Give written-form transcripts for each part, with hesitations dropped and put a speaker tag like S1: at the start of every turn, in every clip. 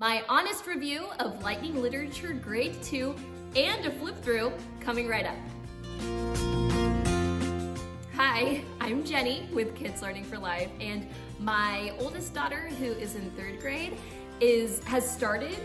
S1: My honest review of Lightning Literature Grade 2 and a flip-through coming right up. Hi, I'm Jenny with Kids Learning for Life, and my oldest daughter, who is in 3rd grade, has started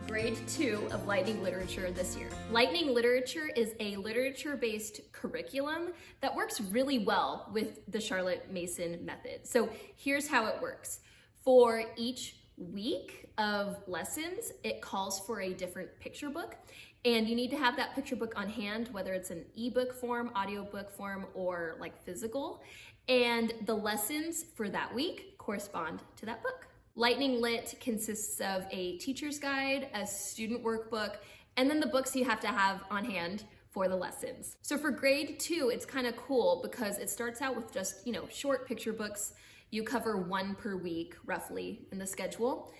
S1: Grade 2 of Lightning Literature this year. Lightning Literature is a literature-based curriculum that works really well with the Charlotte Mason method. So here's how it works. For each week of lessons, it calls for a different picture book, and you need to have that picture book on hand, whether it's an ebook form, audiobook form, or like physical. And the lessons for that week correspond to that book. Lightning Lit consists of a teacher's guide, a student workbook, and then the books you have to have on hand for the lessons. So for grade 2, it's kind of cool because it starts out with just, short picture books. You cover 1 per week, roughly, in the schedule.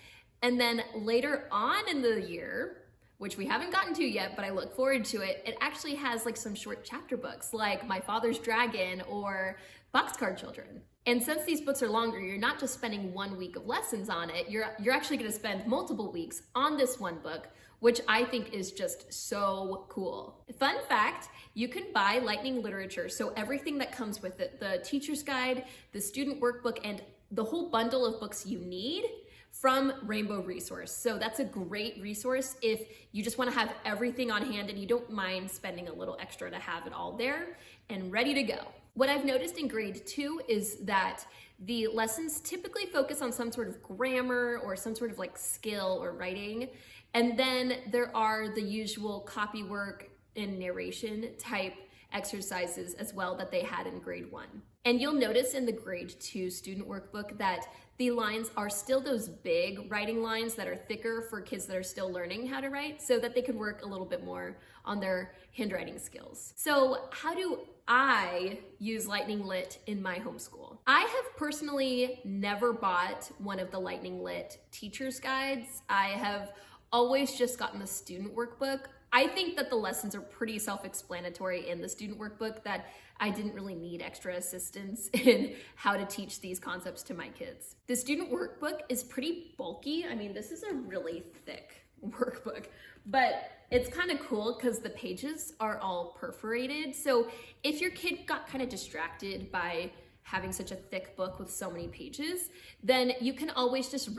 S1: And then later on in the year, which we haven't gotten to yet, but I look forward to it, it actually has like some short chapter books, like My Father's Dragon or Boxcar Children. And since these books are longer, you're not just spending 1 week of lessons on it, you're actually gonna spend multiple weeks on this one book, which I think is just so cool. Fun fact, you can buy Lightning Literature, so everything that comes with it, the teacher's guide, the student workbook, and the whole bundle of books you need from Rainbow Resource. So that's a great resource if you just wanna have everything on hand and you don't mind spending a little extra to have it all there and ready to go. What I've noticed in grade 2 is that the lessons typically focus on some sort of grammar or some sort of like skill or writing. And then there are the usual copy work and narration type exercises as well that they had in grade 1. And you'll notice in the grade 2 student workbook that the lines are still those big writing lines that are thicker for kids that are still learning how to write so that they could work a little bit more on their handwriting skills. So how do I use Lightning Lit in my homeschool? I have personally never bought one of the Lightning Lit teacher's guides. I have always just gotten the student workbook. I think that the lessons are pretty self-explanatory in the student workbook, that I didn't really need extra assistance in how to teach these concepts to my kids. The student workbook is pretty bulky. I mean, this is a really thick workbook, but it's kind of cool because the pages are all perforated. So if your kid got kind of distracted by having such a thick book with so many pages, then you can always just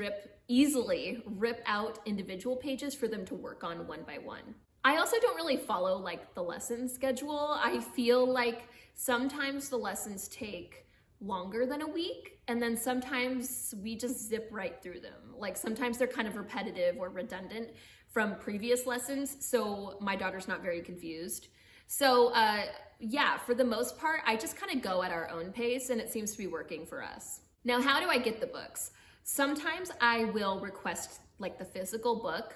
S1: easily rip out individual pages for them to work on one by one. I also don't really follow like the lesson schedule. I feel like sometimes the lessons take longer than a week, and then sometimes we just zip right through them. Like sometimes they're kind of repetitive or redundant from previous lessons, so my daughter's not very confused. So yeah, for the most part, I just kind of go at our own pace, and it seems to be working for us. Now, how do I get the books? Sometimes I will request like the physical book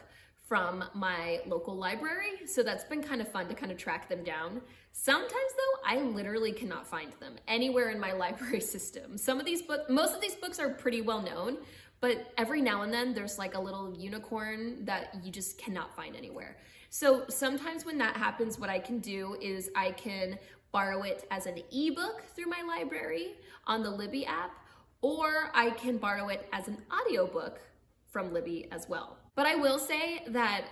S1: from my local library, so that's been kind of fun to kind of track them down. Sometimes though, I literally cannot find them anywhere in my library system. Most of these books are pretty well known, but every now and then there's like a little unicorn that you just cannot find anywhere. So sometimes when that happens, what I can do is I can borrow it as an ebook through my library on the Libby app, or I can borrow it as an audiobook from Libby as well. But I will say that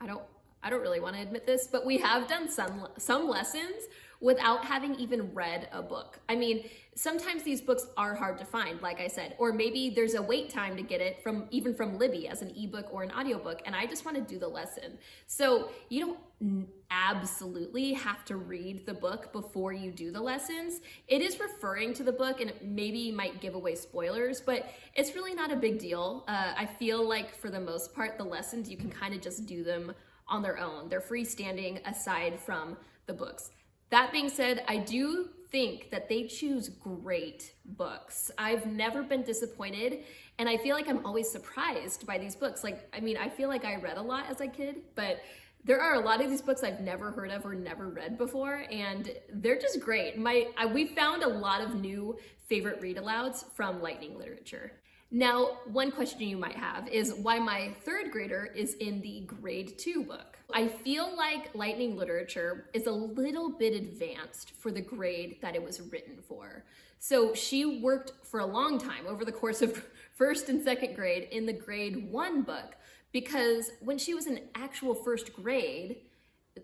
S1: I don't really want to admit this, but we have done some lessons without having even read a book. I mean, sometimes these books are hard to find, like I said, or maybe there's a wait time to get it even from Libby as an ebook or an audiobook, and I just want to do the lesson. So you don't absolutely have to read the book before you do the lessons. It is referring to the book and it maybe might give away spoilers, but it's really not a big deal. I feel like for the most part, the lessons, you can kind of just do them on their own. They're freestanding aside from the books. That being said, I do think that they choose great books. I've never been disappointed, and I feel like I'm always surprised by these books. I feel like I read a lot as a kid, but there are a lot of these books I've never heard of or never read before, and they're just great. We found a lot of new favorite read-alouds from Lightning Literature. Now, one question you might have is why my 3rd grader is in the grade 2 book. I feel like Lightning Literature is a little bit advanced for the grade that it was written for. So she worked for a long time over the course of 1st and 2nd grade in the grade 1 book because when she was in actual first grade,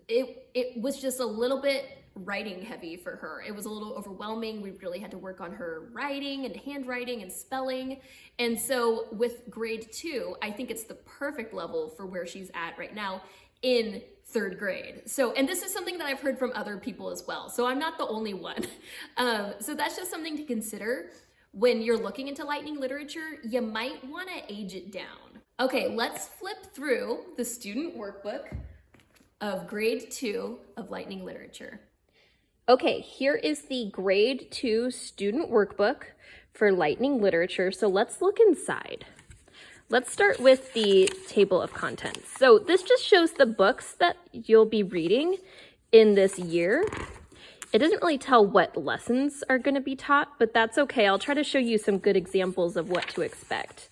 S1: it was just a little bit writing heavy for her. It was a little overwhelming. We really had to work on her writing and handwriting and spelling. And so with grade 2, I think it's the perfect level for where she's at right now in 3rd grade. So, and this is something that I've heard from other people as well. So I'm not the only one. So that's just something to consider when you're looking into lightning literature. You might want to age it down. Okay, let's flip through the student workbook of grade 2 of lightning literature. Okay, here is the grade 2 student workbook for lightning literature. So let's look inside. Let's start with the table of contents. So this just shows the books that you'll be reading in this year. It doesn't really tell what lessons are going to be taught, but that's okay. I'll try to show you some good examples of what to expect.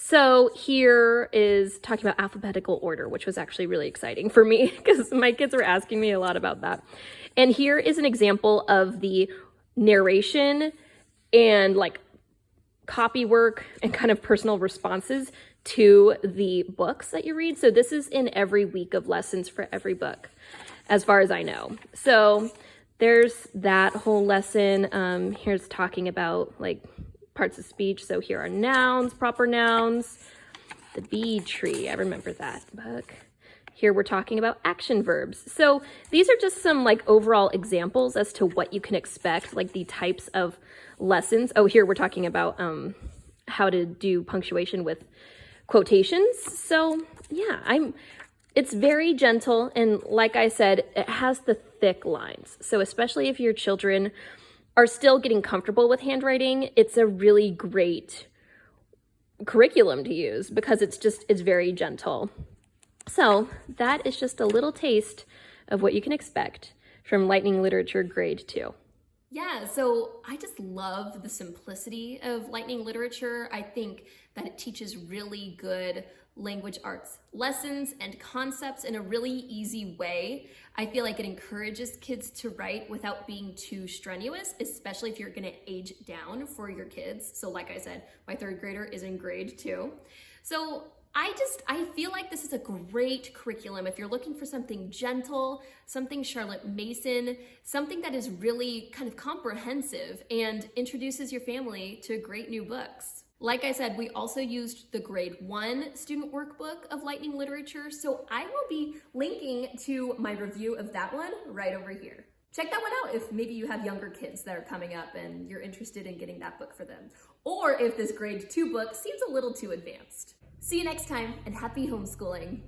S1: So here is talking about alphabetical order, which was actually really exciting for me because my kids were asking me a lot about that. And here is an example of the narration and like copy work and kind of personal responses to the books that you read. So this is in every week of lessons for every book, as far as I know. So there's that whole lesson. Here's talking about like parts of speech. So here are nouns, proper nouns, the bee tree. I remember that book. Here we're talking about action verbs. So these are just some like overall examples as to what you can expect, like the types of lessons. Oh, here we're talking about how to do punctuation with quotations. So yeah, it's very gentle. And like I said, it has the thick lines. So especially if your children are still getting comfortable with handwriting, it's a really great curriculum to use because it's very gentle. So that is just a little taste of what you can expect from Lightning Literature Grade 2. Yeah, so I just love the simplicity of Lightning Literature. I think that it teaches really good language arts lessons and concepts in a really easy way. I feel like it encourages kids to write without being too strenuous, especially if you're gonna age down for your kids. So like I said, my 3rd grader is in grade 2. So I feel like this is a great curriculum if you're looking for something gentle, something Charlotte Mason, something that is really kind of comprehensive and introduces your family to great new books. Like I said, we also used the grade 1 student workbook of Lightning Literature, so I will be linking to my review of that one right over here. Check that one out if maybe you have younger kids that are coming up and you're interested in getting that book for them. Or if this grade 2 book seems a little too advanced. See you next time, and happy homeschooling.